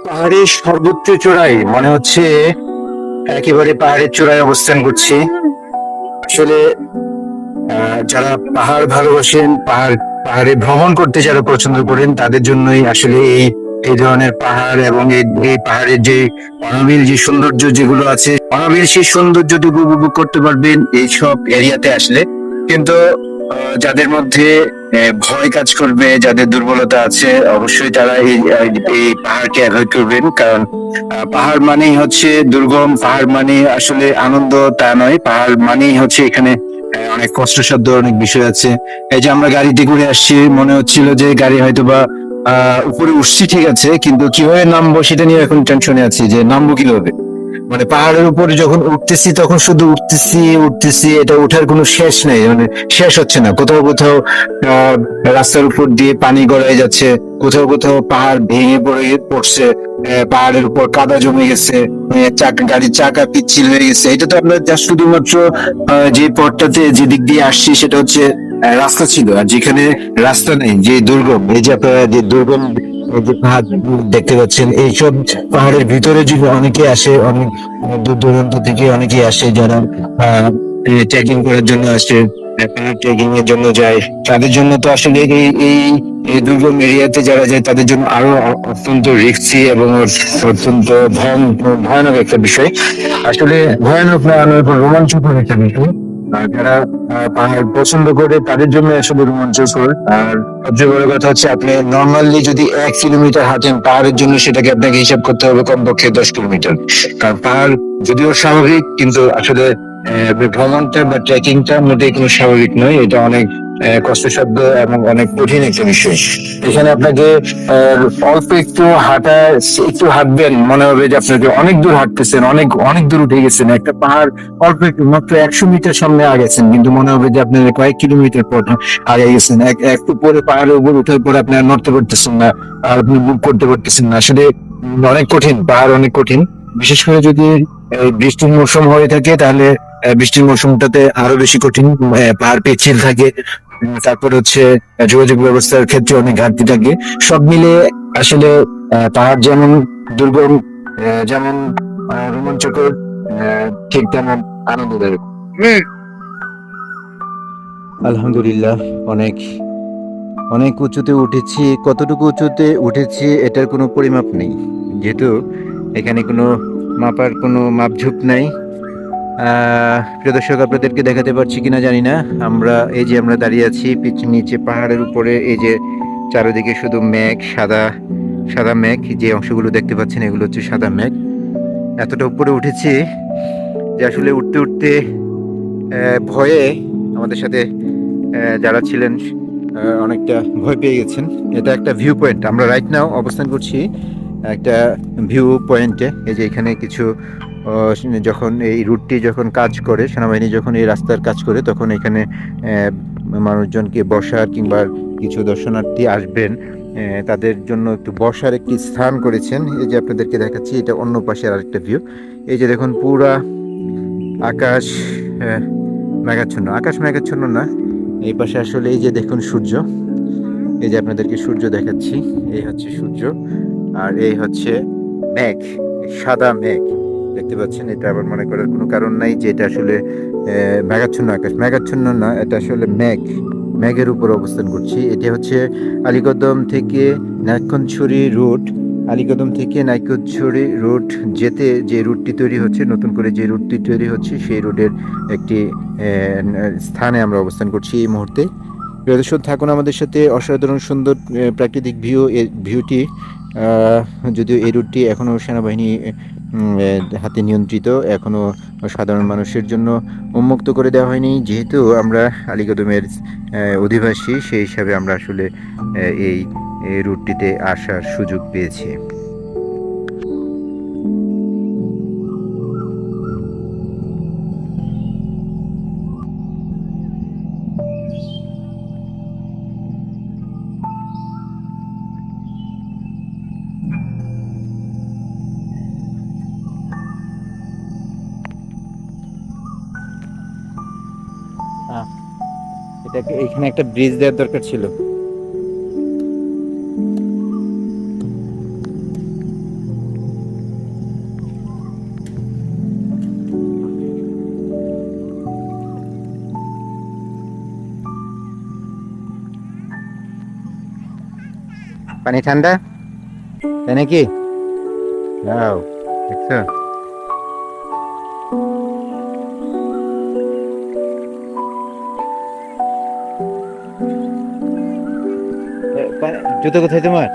পাহাড়ের সর্বোচ্চ চূড়ায় মনে হচ্ছে একেবারে পাহাড়ের চূড়ায় অবস্থান করছি। আসলে যারা পাহাড় ভালোবাসেন, পাহাড়ে ভ্রমণ করতে যারা পছন্দ করেন তাদের জন্যই আসলে এই এই ধরনের পাহাড় এবং এই পাহাড়ের যে অনাবিল যে সৌন্দর্য যেগুলো আছে, অনাবিল সেই সৌন্দর্যটুকু উপভোগ করতে পারবেন এইসব এরিয়াতে আসলে। কিন্তু যাদের মধ্যে ভয় কাজ করবে, যাদের দুর্বলতা আছে, অবশ্যই তারা এই পাহাড়কে অ্যাভয়েড করবেন। কারণ পাহাড় মানেই হচ্ছে দুর্গম, পাহাড় মানে আসলে আনন্দ তা নয়। পাহাড় মানেই হচ্ছে এখানে অনেক কষ্টসাধ্য অনেক বিষয় আছে। এই যে আমরা গাড়িতে করে আসছি, মনে হচ্ছিল যে গাড়ি হয়তো বা উপরে উঠছি ঠিক আছে, কিন্তু কিভাবে নামবো সেটা নিয়ে এখন টেনশনে আছি যে নামবো কিভাবে। মানে পাহাড়ের উপরে যখন উঠতেছি তখন শুধু উঠতেছি উঠতেছি, এটা ওঠার কোনো শেষ নেই, মানে শেষ হচ্ছে না। কোথাও কোথাও আহ রাস্তার উপর দিয়ে পানি গড়ায় যাচ্ছে, কোথাও কোথাও পাহাড় ভেঙে পড়ছে, পাহাড়ের উপর কাদা জমে গেছে, গাড়ির চাকা পিচ্ছিল হয়ে গেছে। এটা তো আমরা জাস্ট শুধুমাত্র যে পথটাতে যে দিক দিয়ে আসছি সেটা হচ্ছে রাস্তা ছিল। আর যেখানে রাস্তা নেই, যে দুর্গম, এই যে আপনারা যে দুর্গম যে পাহাড় দেখতে পাচ্ছেন, এইসব পাহাড়ের ভিতরে যদি অনেকে আসে, অনেক দূর দূরান্ত থেকে অনেকে আসে যারা ট্রেকিং করার জন্য আসে, পাহাড় ট্রেকিং এর জন্য যায়। তাদের জন্য তো আসলে এই দুর্গম এরিয়াতে যারা যায় তাদের জন্য আরো অত্যন্ত রিস্কি এবং অত্যন্ত ভয়ানক একটা বিষয়। আসলে ভয়ানক না, রোমাঞ্চকর একটা বিষয়। যারা পাহাড় পছন্দ করে তাদের জন্য আসলে রোমাঞ্চকর। আর সবচেয়ে বড় কথা হচ্ছে, আপনি নর্মালি যদি 1 কিলোমিটার হাঁটেন পাহাড়ের জন্য, সেটাকে আপনাকে হিসাব করতে হবে কমপক্ষে 10 কিলোমিটার। কারণ পাহাড় যদিও স্বাভাবিক, কিন্তু আসলে ভ্রমণটা বা ট্রেকিংটা মোটেই কোনো স্বাভাবিক নয়। এটা অনেক কষ্টসাধ্য এবং অনেক কঠিন একটা বিষয়। এখানে আপনাকে অল্প একটু একটু হাঁটবেন, মনে হবে যে আপনাকে অনেক দূর হাঁটতেছেন, অনেক অনেক দূর উঠে গেছেন। একটা পাহাড় অল্প একটু, মাত্র 100 মিটার সামনে আগেছেন, কিন্তু মনে হবে যে আপনি কয়েক কিলোমিটার পর আগে গেছেন। একটু পরে পাহাড়ের উপর উঠার পরে আপনি আর নড়তে পারতেছেন না, আর আপনি মুভ করতে পারতেছেন না। আসলে অনেক কঠিন, পাহাড় অনেক কঠিন। বিশেষ করে যদি বৃষ্টির মৌসুম হয়ে থাকে, তাহলে বৃষ্টির মৌসুমটাতে আরো বেশি কঠিন। পাহাড় পিচ্ছিল থাকে। তারপর হচ্ছে যোগাযোগ ব্যবস্থার ক্ষেত্রে অনেক ঘাটতি থাকে। সব মিলে আসলে পাহাড় যেমন দুর্গম, যেমন রোমাঞ্চকর, ঠিক তেমন আনন্দদায়ক। আলহামদুলিল্লাহ, অনেক অনেক উঁচুতে উঠেছি। কতটুকু উঁচুতে উঠেছি এটার কোনো পরিমাপ নেই, যেহেতু এখানে কোনো মাপার কোনো মাপঝোপ নাই। প্রিয় দর্শক, আপনাদেরকে দেখাতে পারছি কিনা জানি না। আমরা দাঁড়িয়ে আছি নিচে পাহাড়ের উপরে। এই যে চারিদিকে শুধু মেঘ, সাদা সাদা মেঘ। যে অংশগুলো দেখতে পাচ্ছেন এগুলো হচ্ছে সাদা মেঘ। এতটা উপরে উঠেছি যে আসলে উঠতে উঠতে ভয়ে আমাদের সাথে যারা ছিলেন অনেকটা ভয় পেয়ে গেছেন। এটা একটা ভিউ পয়েন্ট, আমরা রাইট নাও অবস্থান করছি একটা ভিউ পয়েন্টে। এই যে এখানে কিছু যখন এই রুটটি যখন কাজ করে, সেনাবাহিনী যখন এই রাস্তার কাজ করে, তখন এখানে মানুষজনকে বসার কিংবা কিছু দর্শনার্থী আসবেন তাদের জন্য একটু বসার একটি স্থান করেছেন। এই যে আপনাদেরকে দেখাচ্ছি, এটা অন্য পাশের আরেকটা ভিউ। এই যে দেখুন পুরা আকাশ মেঘাচ্ছন্ন, আকাশ মেঘাচ্ছন্ন না, এই পাশে আসলে এই যে দেখুন সূর্য। এই যে আপনাদেরকে সূর্য দেখাচ্ছি, এই হচ্ছে সূর্য, আর এই হচ্ছে মেঘ, সাদা মেঘ দেখতে পাচ্ছেন। এটা আবার মনে করার কোনো কারণ নাই যে এটা আসলে মেঘাচ্ছন্ন আকাশ, মেঘাচ্ছন্ন না, এটা আসলে মেঘ। মেঘের উপর অবস্থান করছি। এটা হচ্ছে আলীকদম থেকে নাইক্ষ্যংছড়ি রুট। আলীকদম থেকে নাইক্ষ্যংছড়ি রুট যেতে যে রুটটি তৈরি হচ্ছে, নতুন করে যে রুটটি তৈরি হচ্ছে, সেই রুটের একটি স্থানে আমরা অবস্থান করছি এই মুহূর্তে। প্রিয় দর্শক, থাকুন আমাদের সাথে। অসাধারণ সুন্দর প্রাকৃতিক ভিউ। এই ভিউটি যদিও এই রুটটি এখনও সেনাবাহিনী হাতে নিয়ন্ত্রিত, এখনও সাধারণ মানুষের জন্য উন্মুক্ত করে দেওয়া হয়নি। যেহেতু আমরা আলীকদমের অধিবাসী, সেই হিসাবে আমরা আসলে এই রুটটিতে আসার সুযোগ পেয়েছি। এটাকে এখানে একটা ব্রিজ দেওয়ার দরকার ছিল। পানি ঠান্ডা, তাই নাকি? যাও, দেখছো? জুতো কোথায় তোমার?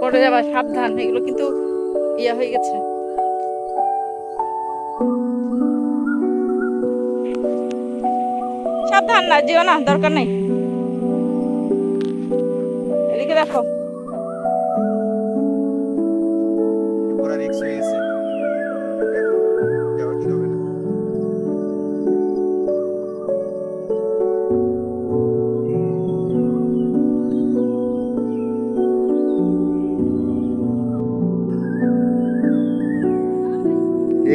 পড়ে যাবা, সাবধান, এগুলো কিন্তু ইয়া হয়ে গেছে। সাবধান, না যেও না, দরকার নেই। এদিকে দেখো। পুরা রিক্স হয়ে গেছে, যাওয়া ঠিক হবে না।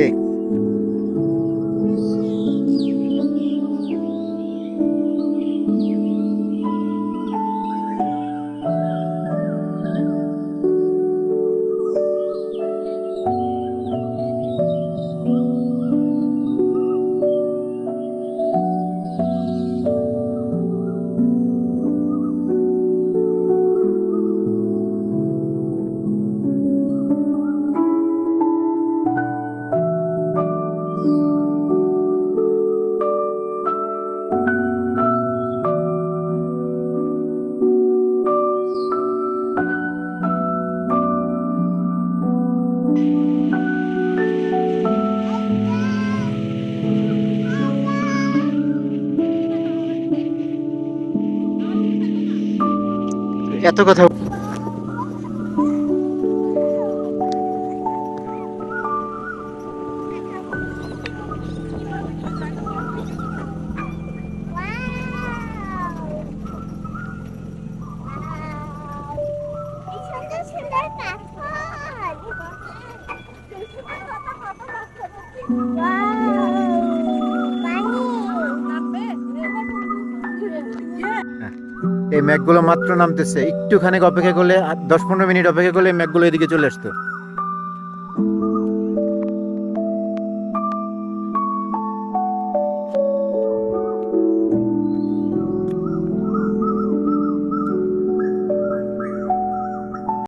এই এত কথা এই ম্যাগগুলো মাত্র নামতেছে, একটুখানি অপেক্ষা করলে, আর 10-15 মিনিট অপেক্ষা করলে ম্যাগগুলো এদিকে চলে আসতো।